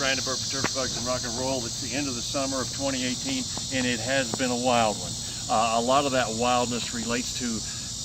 Brandenburg for Turf Bugs and Rock and Roll. It's the end of the summer of 2018, and it has been a wild one. A lot of that wildness relates to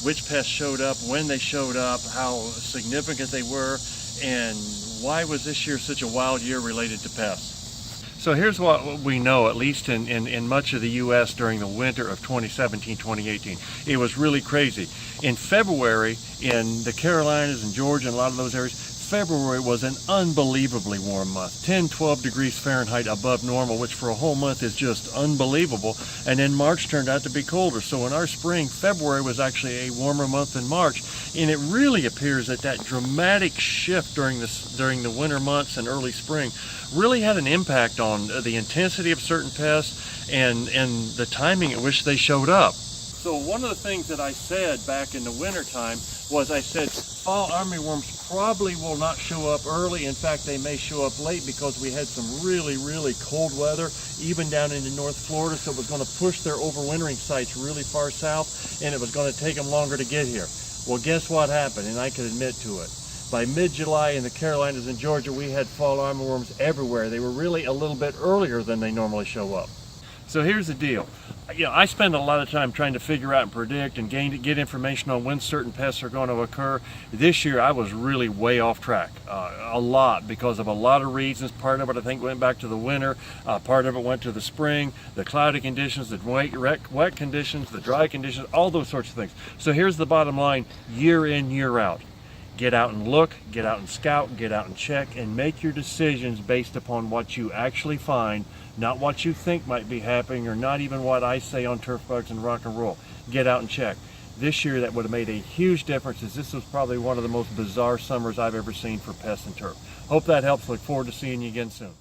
which pests showed up, when they showed up, how significant they were, and why was this year such a wild year related to pests. So here's what we know, at least in much of the U.S. during the winter of 2017-2018. It was really crazy. In February, in the Carolinas and Georgia and a lot of those areas, February was an unbelievably warm month, 10-12 degrees Fahrenheit above normal, which for a whole month is just unbelievable. And then March turned out to be colder. So in our spring, February was actually a warmer month than March. And it really appears that that dramatic shift during the winter months and early spring really had an impact on the intensity of certain pests and the timing at which they showed up. So one of the things that I said back in the winter time was I said fall armyworms probably will not show up early. In fact, they may show up late because we had some really, really cold weather, even down into North Florida. So it was going to push their overwintering sites really far south, and it was going to take them longer to get here. Well, guess what happened? And I can admit to it. By mid-July in the Carolinas and Georgia, we had fall armyworms everywhere. They were really a little bit earlier than they normally show up. So here's the deal. You know, I spend a lot of time trying to figure out and predict and get information on when certain pests are going to occur. This year I was really way off track, a lot, because of a lot of reasons. Part of it I think went back to the winter, part of it went to the spring, the cloudy conditions, the wet conditions, the dry conditions, all those sorts of things. So here's the bottom line, year in, year out. Get out and look, get out and scout, get out and check, and make your decisions based upon what you actually find, not what you think might be happening, or not even what I say on Turf Bugs and Rock and Roll. Get out and check. This year that would have made a huge difference, as this was probably one of the most bizarre summers I've ever seen for pests and turf. Hope that helps. Look forward to seeing you again soon.